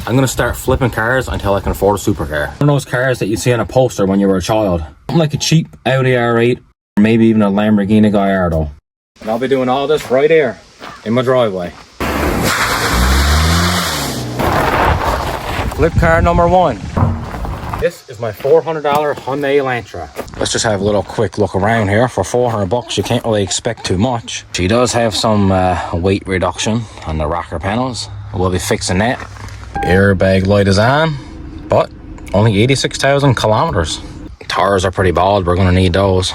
I'm gonna start flipping cars until I can afford a supercar. One of those cars that you see on a poster when you were a child. Something like a cheap Audi R8 or maybe even a Lamborghini Gallardo. And I'll be doing all this right here in my driveway. Flip car number 1. This is my $400 Hyundai Elantra. Let's just have a little quick look around here. For 400 bucks, you can't really expect too much. She does have some weight reduction on the rocker panels. We'll be fixing that. Airbag light is on, but only 86,000 kilometers. Tires are pretty bald, we're gonna need those.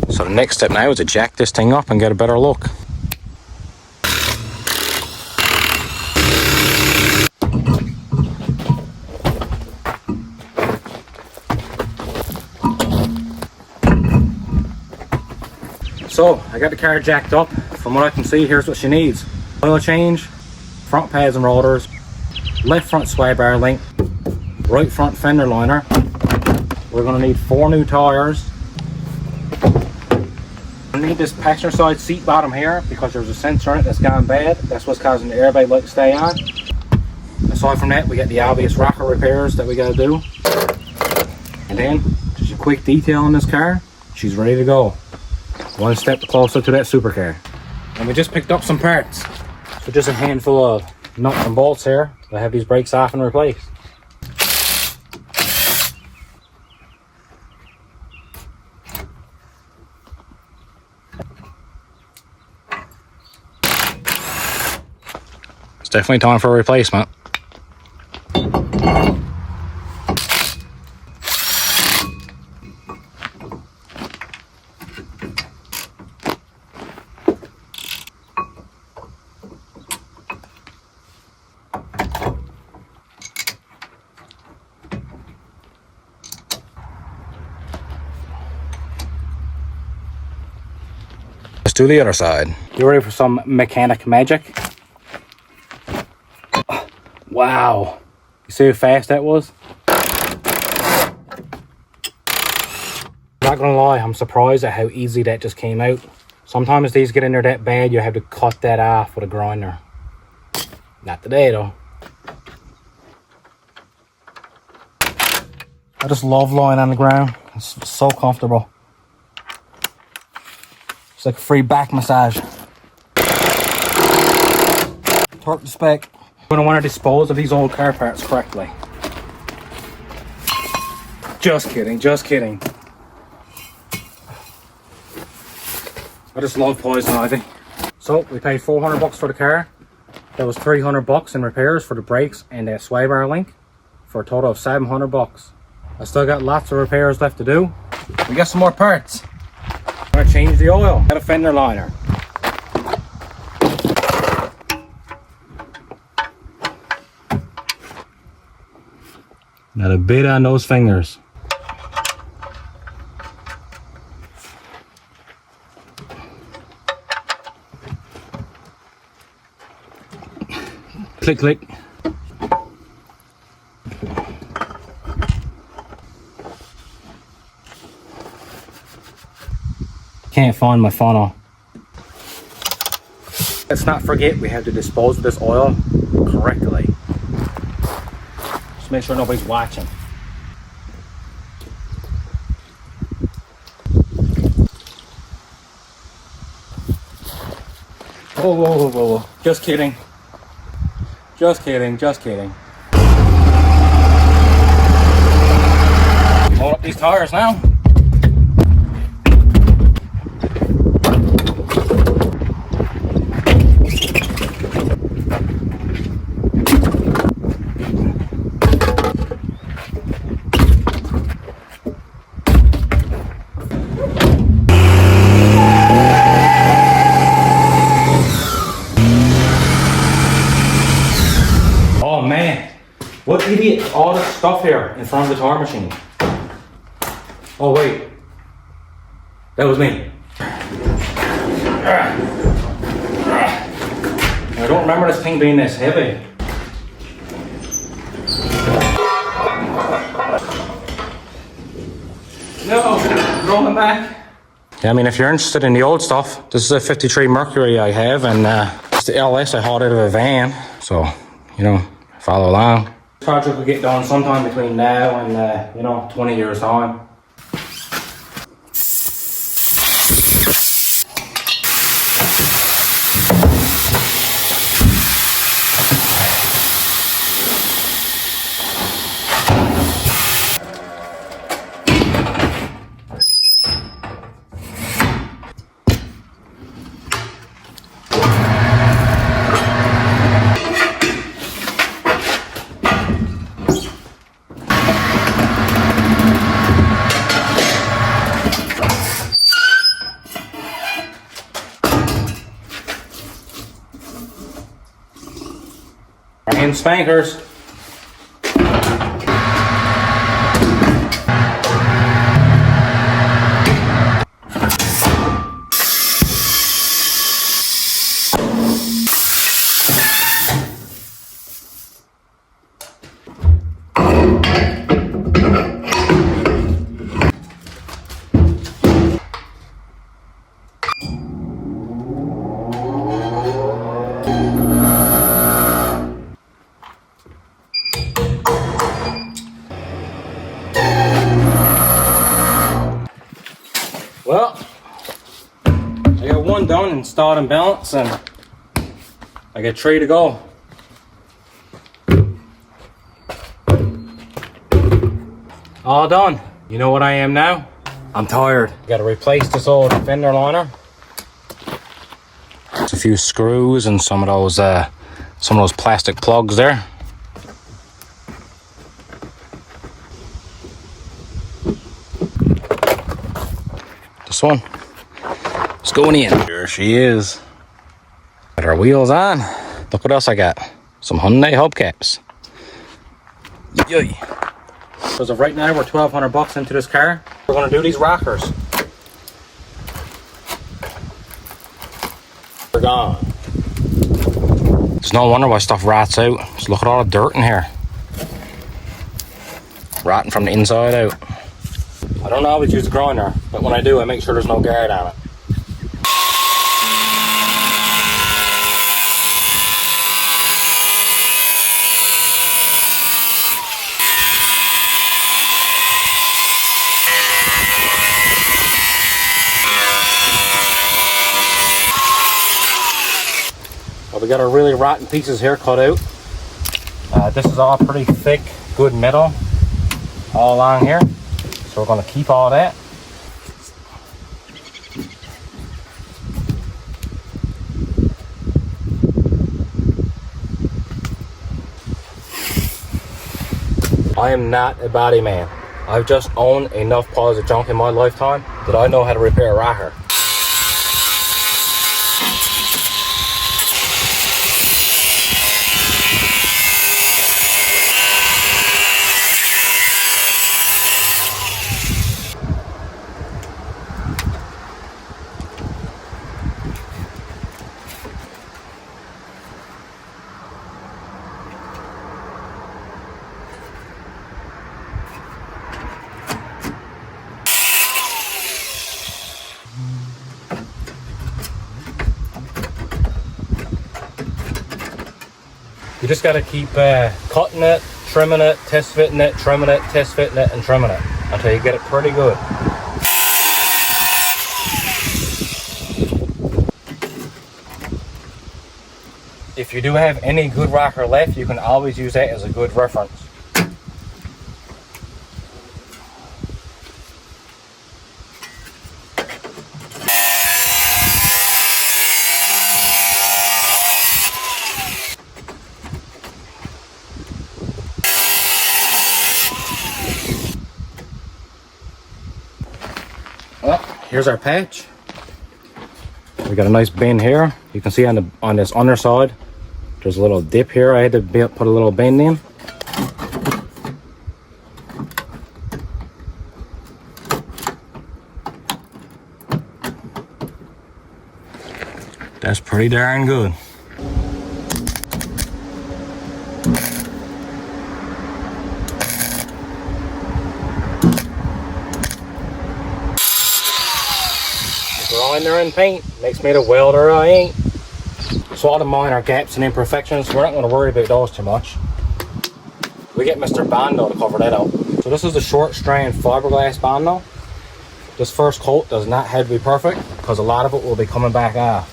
So the next step now is to jack this thing up and get a better look. So I got the car jacked up. From what I can see, here's what she needs: oil change, front pads and rotors, left front sway bar link, right front fender liner. We're going to need 4 new tires. We need this passenger side seat bottom here because there's a sensor on it that's gone bad. That's what's causing the airbag light to stay on. Aside from that, we got the obvious rocker repairs that we got to do. And then just a quick detail on this car. She's ready to go. One step closer to that supercar. And we just picked up some parts. So just a handful of nuts and bolts here to have these brakes off and replaced. It's definitely time for a replacement. Let's do the other side. You ready for some mechanic magic? Wow. You see how fast that was? Not gonna lie, I'm surprised at how easy that just came out. Sometimes these get in there that bad, you have to cut that off with a grinder. Not today though. I just love lying on the ground. It's so comfortable. It's like a free back massage. Torque to spec. You're going to want to dispose of these old car parts correctly. Just kidding, just kidding. I just love poison ivy. So we paid 400 bucks for the car. That was 300 bucks in repairs for the brakes and that sway bar link for a total of 700 bucks. I still got lots of repairs left to do. We got some more parts. I'm going to change the oil. Got a fender liner. Not a bit on those fingers. Click, click. Can't find my funnel. Let's not forget we have to dispose of this oil correctly. Just make sure nobody's watching. Whoa, whoa, whoa, whoa, whoa. Just kidding. Just kidding, just kidding. Hold up these tires now. What idiot, all this stuff here in front of the tire machine. Oh wait, that was me. I don't remember this thing being this heavy. No, rolling back. Yeah, I mean, if you're interested in the old stuff, this is a 53 Mercury I have, and it's the LS I hauled out of a van. So, you know, follow along. This project will get done sometime between now and, you know, 20 years time. And spankers. Well, I got one done and start and balance, and I got 3 to go. All done. You know what I am now? I'm tired. Got to replace this old fender liner. There's a few screws and some of those plastic plugs there. This one, it's going in. Here she is. Got our wheels on. Look what else I got. Some Hyundai hubcaps. Yay. As of right now, we're 1,200 bucks into this car. We're gonna do these rockers. They're gone. It's no wonder why stuff rots out. Just look at all the dirt in here. Rotting from the inside out. I don't always use the grinder, but when I do, I make sure there's no guard on it. Well, we got our really rotten pieces here cut out. This is all pretty thick, good metal all along here. So we're going to keep all that. I am not a body man. I've just owned enough piles of junk in my lifetime that I know how to repair a rocker. You just got to keep cutting it, trimming it, test fitting it, trimming it, test fitting it, and trimming it until you get it pretty good. If you do have any good rocker left, you can always use that as a good reference. Well, here's our patch. We got a nice bend here. You can see on this underside, there's a little dip here. I had to put a little bend in. That's pretty darn good. Grinder and paint makes me the welder I ain't. So all the minor gaps and imperfections, we're not going to worry about those too much. we get Mr. Bando to cover that out. So this is the short strand fiberglass Bando. This first coat does not have to be perfect because a lot of it will be coming back off.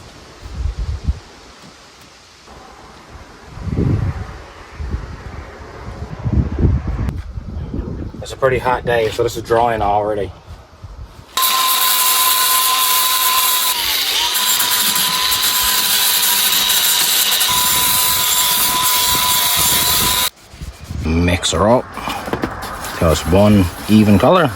It's a pretty hot day, so this is drying already. Mix her up. Just one even color.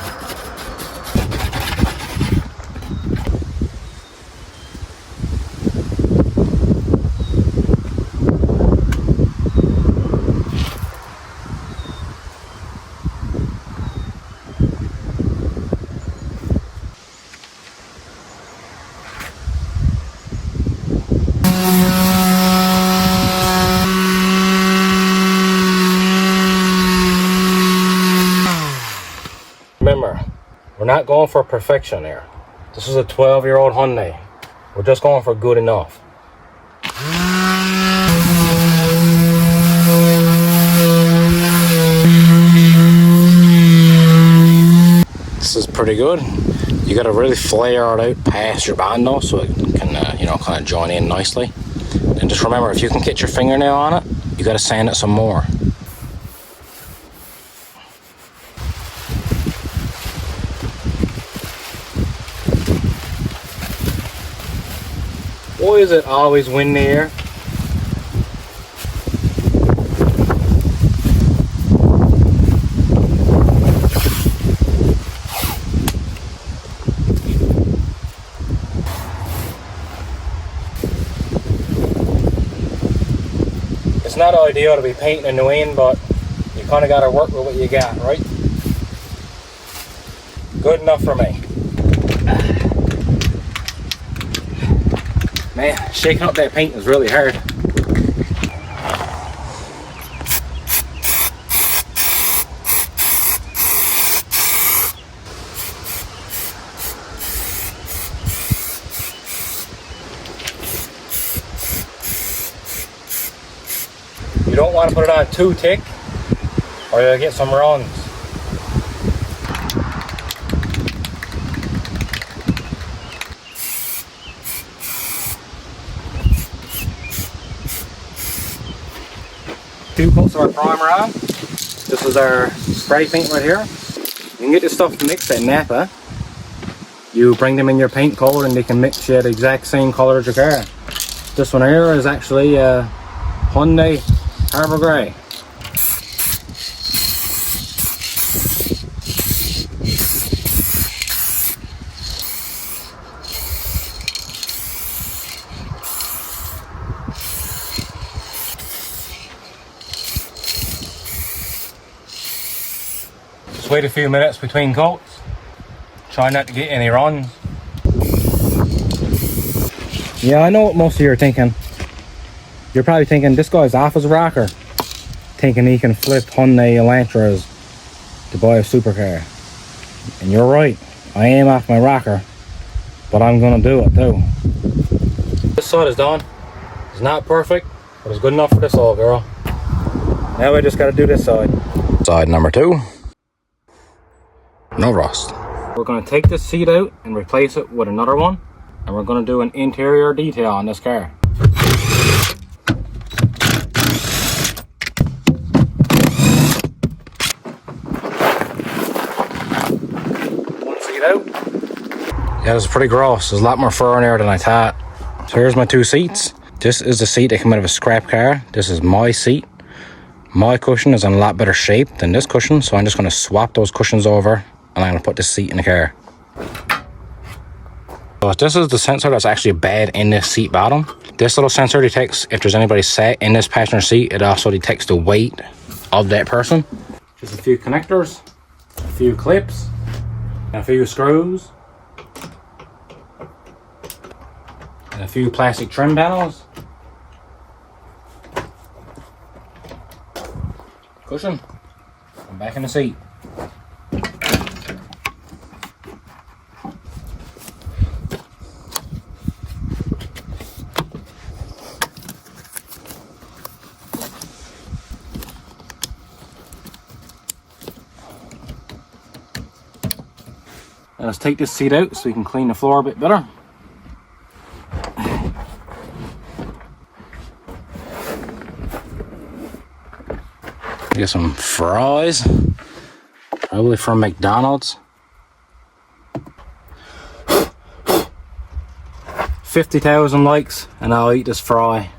Remember, we're not going for perfection here. This is a 12-year-old Hyundai. We're just going for good enough. This is pretty good. You gotta really flare it out past your Bando so it can, you know, kind of join in nicely. And just remember, if you can get your fingernail on it, you gotta sand it some more. Why is it always windy here? It's not ideal to be painting in the wind, but you kind of got to work with what you got, right? Good enough for me. Man, shaking up that paint is really hard. You don't want to put it on too thick or you'll get some runs. Two coats of our primer on. This is our spray paint right here. You can get this stuff mixed at Napa. You bring them in your paint color and they can mix you the exact same color as your car. This one here is actually Hyundai Harbor Grey. Just wait a few minutes between coats. Try not to get any runs. Yeah, I know what most of you are thinking. You're probably thinking this guy's off his rocker, thinking he can flip Hyundai Elantras to buy a supercar. And you're right, I am off my rocker, but I'm gonna do it too. This side is done. It's not perfect, but it's good enough for this old girl. Now we just gotta do this side. Side number 2. No rust. We're going to take this seat out and replace it with another one, and we're going to do an interior detail on this car. One seat out. Yeah, this is pretty gross. There's a lot more fur in there than I thought. So here's my 2 seats. This is the seat that came out of a scrap car. This is my seat. My cushion is in a lot better shape than this cushion, so I'm just going to swap those cushions over. And I'm going to put this seat in the car. So this is the sensor that's actually bad in this seat bottom. This little sensor detects if there's anybody sat in this passenger seat. It also detects the weight of that person. Just a few connectors, a few clips, and a few screws. And a few plastic trim panels. Cushion. I'm back in the seat. Now let's take this seat out so we can clean the floor a bit better. Get some fries, probably from McDonald's. 50,000 likes and I'll eat this fry.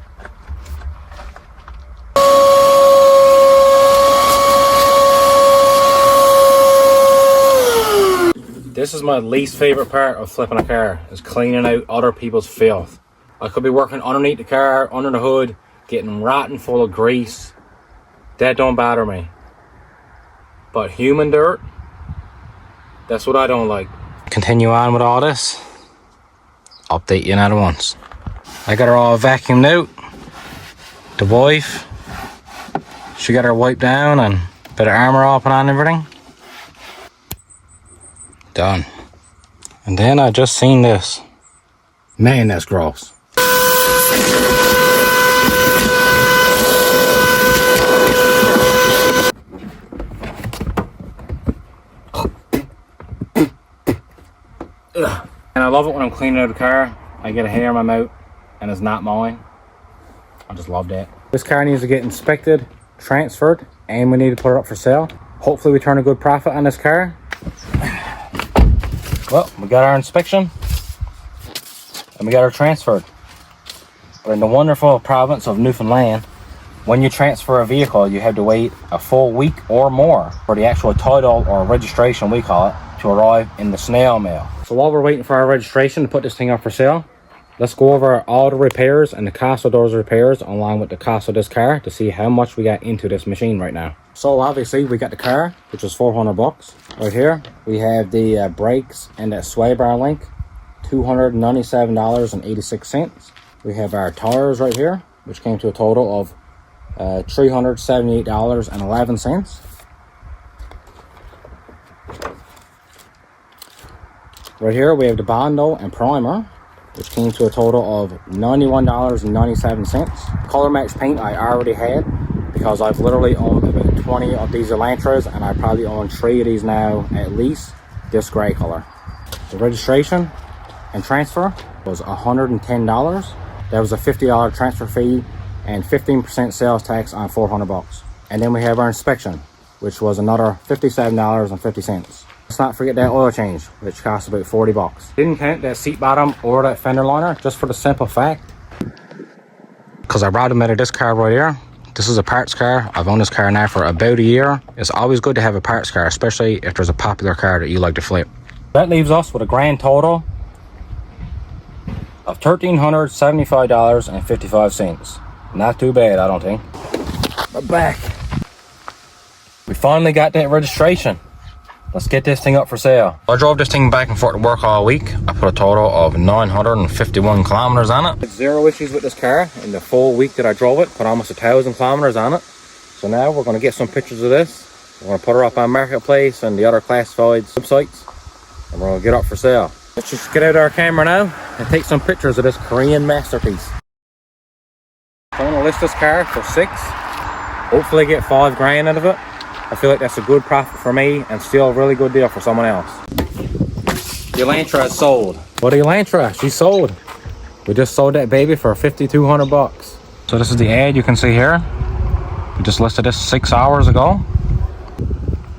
This is my least favorite part of flipping a car, is cleaning out other people's filth. I could be working underneath the car, under the hood, getting rotten full of grease. That don't bother me. But human dirt, that's what I don't like. Continue on with all this. Update you now at once. I got her all vacuumed out. The wife, she got her wiped down and bit of armor all put on and everything. Done. And then I just seen this. Man, that's gross. Ugh. And I love it when I'm cleaning out a car. I get a hair in my mouth and it's not mine. I just love that. This car needs to get inspected, transferred, and we need to put it up for sale. Hopefully we turn a good profit on this car. Well, we got our inspection and we got our transferred. We're in the wonderful province of Newfoundland. When you transfer a vehicle, you have to wait a full week or more for the actual title or registration, we call it, to arrive in the snail mail. So while we're waiting for our registration to put this thing up for sale, let's go over all the repairs and the cost of those repairs along with the cost of this car to see how much we got into this machine right now. So obviously we got the car, which was 400 bucks. Right here, we have the brakes and that sway bar link, $297.86. We have our tires right here, which came to a total of $378.11. Right here we have the Bondo and primer, which came to a total of $91.97. Color match paint I already had because I've literally owned about 20 of these Elantras and I probably own 3 of these now at least, this gray color. The registration and transfer was $110. That was a $50 transfer fee and 15% sales tax on 400 bucks. And then we have our inspection, which was another $57.50. Let's not forget that oil change, which cost about 40 bucks. Didn't count that seat bottom or that fender liner, just for the simple fact, because I brought them out of this car right here. This is a parts car. I've owned this car now for about a year. It's always good to have a parts car, especially if there's a popular car that you like to flip. That leaves us with a grand total of $1,375.55. Not too bad, I don't think. We're back. We finally got that registration. Let's get this thing up for sale. I drove this thing back and forth to work all week. I put a total of 951 kilometers on it. Zero issues with this car in the full week that I drove it. Put almost 1,000 kilometers on it. So now we're going to get some pictures of this. We're going to put her up on Marketplace and the other classified websites. And we're going to get up for sale. Let's just get out our camera now and take some pictures of this Korean masterpiece. I'm going to list this car for 6. Hopefully get 5 grand out of it. I feel like that's a good profit for me and still a really good deal for someone else. The Elantra is sold. Well, the Elantra, she's sold. We just sold that baby for 5,200 bucks. So this is the ad you can see here. We just listed this 6 hours ago.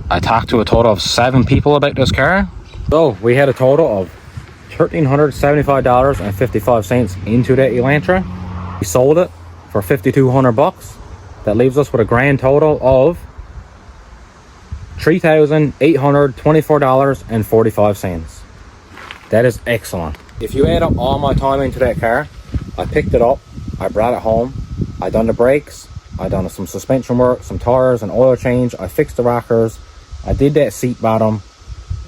I talked to a total of 7 people about this car. So we had a total of $1,375.55 into that Elantra. We sold it for 5,200 bucks. That leaves us with a grand total of $3,824.45. That is excellent. If you add up all my time into that car, I picked it up, I brought it home, I done the brakes, I done some suspension work, some tires, an oil change, I fixed the rockers, I did that seat bottom,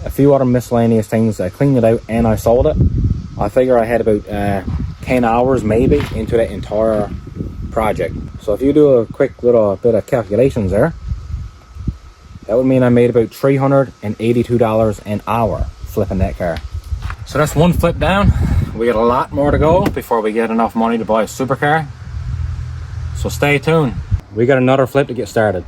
a few other miscellaneous things, I cleaned it out and I sold it. I figure I had about 10 hours maybe into that entire project. So if you do a quick little bit of calculations there, that would mean I made about $382 an hour flipping that car. So that's one flip down. We got a lot more to go before we get enough money to buy a supercar. So stay tuned. We got another flip to get started.